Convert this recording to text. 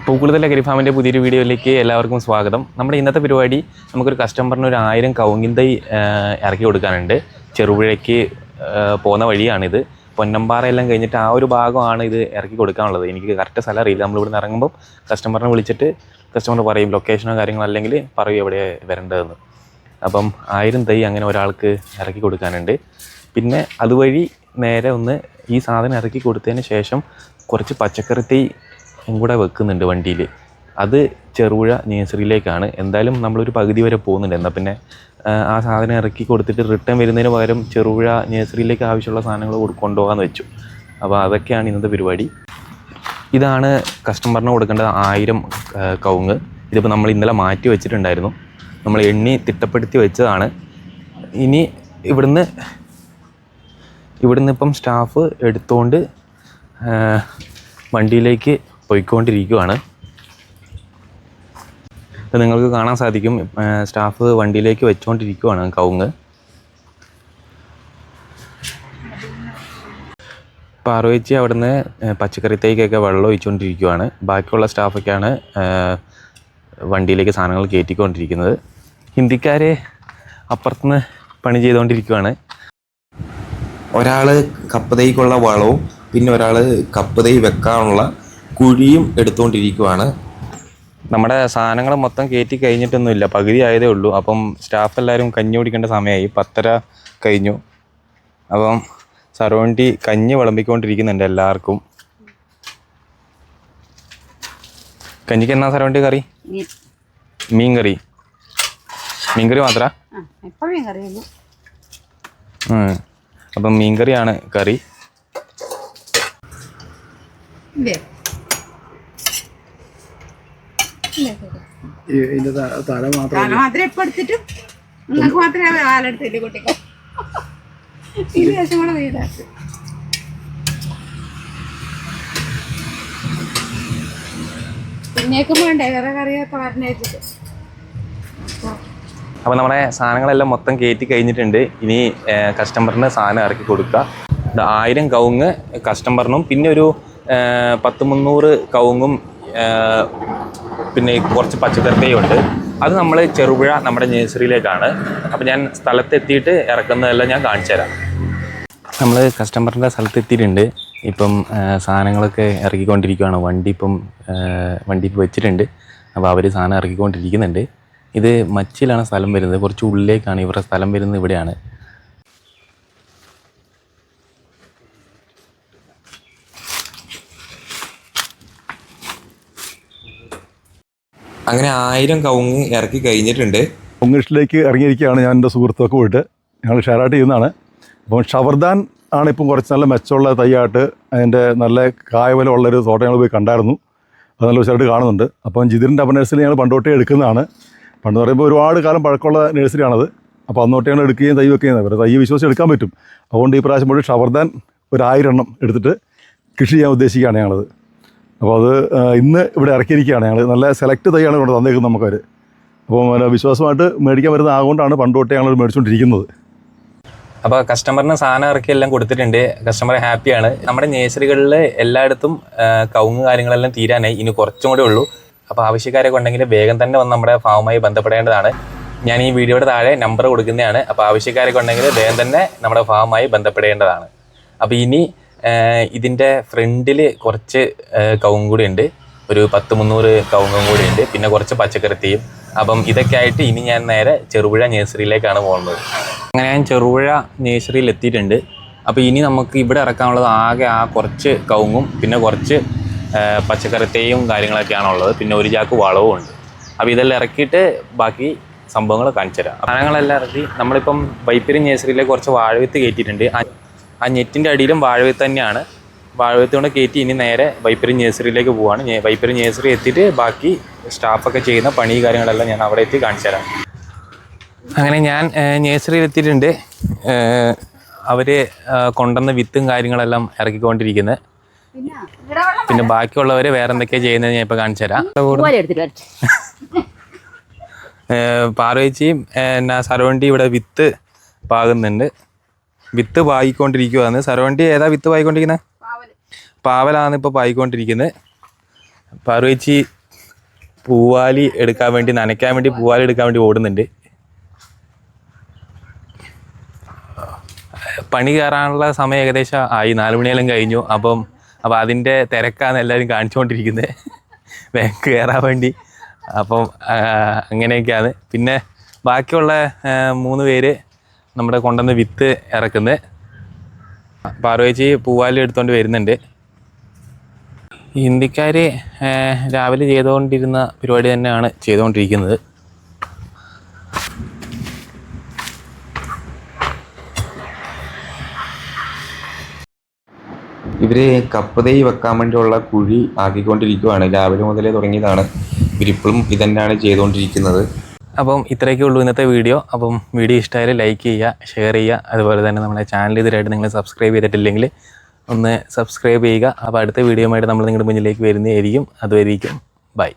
പൂക്കുളത്തിലെ കരിഫാമിൻ്റെ പുതിയൊരു വീഡിയോയിലേക്ക് എല്ലാവർക്കും സ്വാഗതം. നമ്മുടെ ഇന്നത്തെ പരിപാടി നമുക്കൊരു കസ്റ്റമറിന് ഒരു 1000 കവുങ്ങിൻ തൈ ഇറക്കി കൊടുക്കാനുണ്ട്. ചെറുപുഴയ്ക്ക് പോകുന്ന വഴിയാണിത്. പൊന്നമ്പാറ എല്ലാം കഴിഞ്ഞിട്ട് ആ ഒരു ഭാഗമാണ് ഇത് ഇറക്കി കൊടുക്കാനുള്ളത്. എനിക്ക് കറക്റ്റ് സ്ഥലം അറിയില്ല. നമ്മളിവിടെ ഇറങ്ങുമ്പോൾ കസ്റ്റമറിനെ വിളിച്ചിട്ട് കസ്റ്റമർ പറയും ലൊക്കേഷനോ കാര്യങ്ങളോ, അല്ലെങ്കിൽ പറയും എവിടെ വരേണ്ടതെന്ന്. അപ്പം 1000 തൈ അങ്ങനെ ഒരാൾക്ക് ഇറക്കി കൊടുക്കാനുണ്ട്. പിന്നെ അതുവഴി നേരെ ഒന്ന് ഈ സാധനം ഇറക്കി കൊടുത്തതിന് ശേഷം കുറച്ച് പച്ചക്കറി തൈ കൂടെ വെക്കുന്നുണ്ട് വണ്ടിയിൽ. അത് ചെറുപുഴ നേഴ്സറിയിലേക്കാണ്. എന്തായാലും നമ്മളൊരു പകുതി വരെ പോകുന്നുണ്ട്. എന്നാൽ പിന്നെ ആ സാധനം ഇറക്കി കൊടുത്തിട്ട് റിട്ടേൺ വരുന്നതിന് പകരം ചെറുപുഴ നേഴ്സറിയിലേക്ക് ആവശ്യമുള്ള സാധനങ്ങൾ കൊണ്ടുപോകാമെന്ന് വെച്ചു. അപ്പോൾ അതൊക്കെയാണ് ഇന്നത്തെ പരിപാടി. ഇതാണ് കസ്റ്റമറിന് കൊടുക്കേണ്ട 1000 കവുങ്ങ്. ഇതിപ്പോൾ നമ്മൾ ഇന്നലെ മാറ്റി വെച്ചിട്ടുണ്ടായിരുന്നു. നമ്മൾ എണ്ണി തിട്ടപ്പെടുത്തി വെച്ചതാണ്. ഇനി ഇവിടുന്ന് ഇപ്പം സ്റ്റാഫ് എടുത്തുകൊണ്ട് വണ്ടിയിലേക്ക് പോയിക്കൊണ്ടിരിക്കുകയാണ്. നിങ്ങൾക്ക് കാണാൻ സാധിക്കും, സ്റ്റാഫ് വണ്ടിയിലേക്ക് വെച്ചുകൊണ്ടിരിക്കുകയാണ് കവുങ്ങ്. പാർവച്ചി അവിടുന്ന് പച്ചക്കറി തൈക്കൊക്കെ വെള്ളം ഒഴിച്ചുകൊണ്ടിരിക്കുകയാണ്. ബാക്കിയുള്ള സ്റ്റാഫൊക്കെയാണ് വണ്ടിയിലേക്ക് സാധനങ്ങൾ കയറ്റിക്കൊണ്ടിരിക്കുന്നത്. ഹിന്ദിക്കാർ അപ്പുറത്തുനിന്ന് പണി ചെയ്തുകൊണ്ടിരിക്കുകയാണ്. ഒരാൾ കപ്പ് തൈക്കുള്ള വളവും പിന്നെ ഒരാൾ കപ്പ് തൈ വെക്കാനുള്ള കുഴിയും എടുത്തുകൊണ്ടിരിക്കുകയാണ്. നമ്മുടെ സാധനങ്ങൾ മൊത്തം കയറ്റി കഴിഞ്ഞിട്ടൊന്നുമില്ല, പകുതി ആയതേ ഉള്ളൂ. അപ്പം സ്റ്റാഫ് എല്ലാവരും കഞ്ഞി കുടിക്കേണ്ട സമയമായി. 10:30 കഴിഞ്ഞു. അപ്പം സറോണ്ടി കഞ്ഞി വിളമ്പിക്കൊണ്ടിരിക്കുന്നുണ്ട് എല്ലാവർക്കും. കഞ്ഞിക്ക് എന്നാ സറോണ്ടി കറി? മീൻകറി. മീൻകറി മാത്രം? അപ്പം മീൻകറിയാണ് കറി. അപ്പോൾ നമ്മുടെ സാധനങ്ങളെല്ലാം മൊത്തം കയറ്റി കഴിഞ്ഞിട്ടുണ്ട്. ഇനി കസ്റ്റമറിന് സാധനം ഇറക്കി കൊടുക്കുക. 1000 കവുങ്ങ് കസ്റ്റമറിനും പിന്നെ ഒരു 100-300 കവുങ്ങും പിന്നെ കുറച്ച് പച്ചക്കറിയും ഉണ്ട്. അത് നമ്മൾ ചെറുപുഴ നമ്മുടെ നേഴ്സറിയിലേക്കാണ്. അപ്പോൾ ഞാൻ സ്ഥലത്തെത്തിയിട്ട് ഇറക്കുന്നതെല്ലാം ഞാൻ കാണിച്ചു തരാം. നമ്മൾ കസ്റ്റമറിൻ്റെ സ്ഥലത്തെത്തിയിട്ടുണ്ട്. ഇപ്പം സാധനങ്ങളൊക്കെ ഇറക്കിക്കൊണ്ടിരിക്കുകയാണ്. വണ്ടി ഇപ്പം വെച്ചിട്ടുണ്ട്. അപ്പോൾ അവർ സാധനം ഇറക്കിക്കൊണ്ടിരിക്കുന്നുണ്ട്. ഇത് മച്ചിലാണ് സ്ഥലം വരുന്നത്, കുറച്ച് ഉള്ളിലേക്കാണ് ഇവരുടെ സ്ഥലം വരുന്നത്. ഇവിടെയാണ്. അങ്ങനെ 1000 കവുങ്ങ് ഇറക്കി കഴിഞ്ഞിട്ടുണ്ട്. കവുങ്ങിഷ്ടിലേക്ക് ഇറങ്ങിയിരിക്കുകയാണ് ഞാൻ എൻ്റെ സുഹൃത്തൊക്കെ പോയിട്ട്. ഞങ്ങൾ ഷെയറായിട്ട് ചെയ്യുന്നതാണ്. അപ്പം ഷവർദാൻ ആണ് ഇപ്പം കുറച്ച് നല്ല മെച്ചമുള്ള തൈയായിട്ട് അതിൻ്റെ നല്ല കായബലം ഉള്ളൊരു തോട്ടം ഞങ്ങൾ പോയി കണ്ടായിരുന്നു. അത് നല്ല ഉഷാറായിട്ട് കാണുന്നുണ്ട്. അപ്പം ജിതിറിൻ്റെ അപ്പം നഴ്സറി ഞങ്ങൾ പണ്ടോട്ടേ എടുക്കുന്നതാണ്. പണ്ട് പറയുമ്പോൾ ഒരുപാട് കാലം പഴക്കമുള്ള നഴ്സറിയാണത്. അപ്പോൾ അന്നോട്ടേ ഞങ്ങൾ എടുക്കുകയും തൈ വെക്കുകയും ചെയ്യുന്നത്. തൈ വിശ്വസിച്ച് എടുക്കാൻ പറ്റും. അതുകൊണ്ട് ഈ പ്രാവശ്യം പോയി ഷവർദാൻ ഒരു 1000 എണ്ണം എടുത്തിട്ട് കൃഷി ചെയ്യാൻ ഉദ്ദേശിക്കുകയാണ് ഞങ്ങളത്. അപ്പോൾ അത് ഇന്ന് ഇവിടെ ഇറക്കിയിരിക്കുകയാണ് ഞങ്ങൾ. നല്ല സെലക്ട് തൈയാണ് കൊണ്ട് തന്നേക്കുന്നത് നമുക്കവർ. അപ്പോൾ വിശ്വാസമായിട്ട് മേടിക്കാൻ വരുന്ന ആകൊണ്ടാണ് പണ്ട് തൊട്ടേ ഞങ്ങൾ മേടിച്ചുകൊണ്ടിരിക്കുന്നത്. അപ്പോൾ കസ്റ്റമറിന് സാധനം ഇറക്കി എല്ലാം കൊടുത്തിട്ടുണ്ട്. കസ്റ്റമർ ഹാപ്പിയാണ്. നമ്മുടെ നേഴ്സറികളിൽ എല്ലായിടത്തും കവുങ്ങ് കാര്യങ്ങളെല്ലാം തീരാനായി. ഇനി കുറച്ചും കൂടെ ഉള്ളൂ. അപ്പോൾ ആവശ്യക്കാരൊക്കെ ഉണ്ടെങ്കിൽ വേഗം തന്നെ വന്ന് നമ്മുടെ ഫാമുമായി ബന്ധപ്പെടേണ്ടതാണ്. ഞാൻ ഈ വീഡിയോയുടെ താഴെ നമ്പർ കൊടുക്കുന്നതാണ്. അപ്പോൾ ആവശ്യക്കാരൊക്കെ ഉണ്ടെങ്കിൽ വേഗം തന്നെ നമ്മുടെ ഫാമുമായി ബന്ധപ്പെടേണ്ടതാണ്. അപ്പോൾ ഇനി ഇതിൻ്റെ ഫ്രണ്ടിൽ കുറച്ച് കവുങ്ങും കൂടി ഉണ്ട്. ഒരു 100-300 കവുങ്ങും കൂടി ഉണ്ട്. പിന്നെ കുറച്ച് പച്ചക്കറിയും. അപ്പം ഇതൊക്കെ ആയിട്ട് ഇനി ഞാൻ നേരെ ചെറുപുഴ നേഴ്സറിയിലേക്കാണ് പോകുന്നത്. അങ്ങനെ ഞാൻ ചെറുപുഴ നേഴ്സറിയിൽ എത്തിയിട്ടുണ്ട്. അപ്പോൾ ഇനി നമുക്ക് ഇവിടെ ഇറക്കാനുള്ളത് ആകെ ആ കുറച്ച് കവുങ്ങും പിന്നെ കുറച്ച് പച്ചക്കറിയും കാര്യങ്ങളൊക്കെയാണുള്ളത്. പിന്നെ ഒരു ചാക്ക് വളവും ഉണ്ട്. അപ്പോൾ ഇതെല്ലാം ഇറക്കിയിട്ട് ബാക്കി സംഭവങ്ങൾ കാണിച്ചു തരാം. സാധനങ്ങളെല്ലാം ഇറക്കി നമ്മളിപ്പം വൈപ്പിരി നേഴ്സറിയിലേക്ക് കുറച്ച് വാഴവിത്ത് കയറ്റിയിട്ടുണ്ട്. ആ നെറ്റിൻ്റെ അടിയിലും വാഴവിത്ത് തന്നെയാണ്. വാഴവിത്ത് കൊണ്ട് കയറ്റി ഇനി നേരെ വൈപ്പിരി നേഴ്സറിയിലേക്ക് പോവുകയാണ്. വൈപ്പിരി നേഴ്സറി എത്തിയിട്ട് ബാക്കി സ്റ്റാഫൊക്കെ ചെയ്യുന്ന പണി കാര്യങ്ങളെല്ലാം ഞാൻ അവിടെ എത്തി കാണിച്ചു തരാം. അങ്ങനെ ഞാൻ നേഴ്സറിയിൽ എത്തിയിട്ടുണ്ട്. അവർ കൊണ്ടുവന്ന വിത്തും കാര്യങ്ങളെല്ലാം ഇറക്കിക്കൊണ്ടിരിക്കുന്നത്. പിന്നെ ബാക്കിയുള്ളവർ വേറെ എന്തൊക്കെയാണ് ചെയ്യുന്നത് ഞാൻ ഇപ്പോൾ കാണിച്ചു തരാം. പാർവച്ചിയും സരവണ്ടി ഇവിടെ വിത്ത് പാകുന്നുണ്ട്. വിത്ത് പായിക്കൊണ്ടിരിക്കുകയാണ്. സരവണ്ടി ഏതാ വിത്ത് പായിക്കൊണ്ടിരിക്കുന്നത്? പാവലാണ് ഇപ്പോൾ പായിക്കൊണ്ടിരിക്കുന്നത്. പാർവേച്ചി പൂവാലി എടുക്കാൻ വേണ്ടി നനയ്ക്കാൻ വേണ്ടി പൂവാലി എടുക്കാൻ വേണ്ടി ഓടുന്നുണ്ട്. പണി കയറാനുള്ള സമയം ഏകദേശം ആയി, 4 മണിയെല്ലാം കഴിഞ്ഞു. അപ്പം അതിൻ്റെ തിരക്കാണ് എല്ലാവരും കാണിച്ചുകൊണ്ടിരിക്കുന്നത് വേഗം കയറാൻ വേണ്ടി. അപ്പം അങ്ങനെയൊക്കെയാണ്. പിന്നെ ബാക്കിയുള്ള 3 പേര് നമ്മുടെ കൊണ്ടുവന്ന് വിത്ത് ഇറക്കുന്നത്. പാർവേച്ചി പൂവാലി എടുത്തുകൊണ്ട് വരുന്നുണ്ട്. ഹിന്ദിക്കാർ രാവിലെ ചെയ്തുകൊണ്ടിരുന്ന പരിപാടി തന്നെയാണ് ചെയ്തുകൊണ്ടിരിക്കുന്നത്. ഇവർ കപ്പ് തൈ വെക്കാൻ വേണ്ടിയുള്ള കുഴി ആക്കിക്കൊണ്ടിരിക്കുകയാണ്. രാവിലെ മുതലേ തുടങ്ങിയതാണ്. ഇവരിപ്പോഴും ഇതന്നെയാണ് ചെയ്തുകൊണ്ടിരിക്കുന്നത്. അപ്പം ഇത്രയൊക്കെ ഉള്ളൂ ഇന്നത്തെ വീഡിയോ. അപ്പം വീഡിയോ ഇഷ്ടമായാലും ലൈക്ക് ചെയ്യുക, ഷെയർ ചെയ്യുക. അതുപോലെ തന്നെ നമ്മുടെ ചാനൽ ഇതിലായിട്ട് നിങ്ങൾ സബ്സ്ക്രൈബ് ചെയ്തിട്ടില്ലെങ്കിൽ ഒന്ന് സബ്സ്ക്രൈബ് ചെയ്യുക. അപ്പോൾ അടുത്ത വീഡിയോയുമായിട്ട് നമ്മൾ നിങ്ങളുടെ മുന്നിലേക്ക് വരുന്നതായിരിക്കും. അതുവരെയും ബൈ.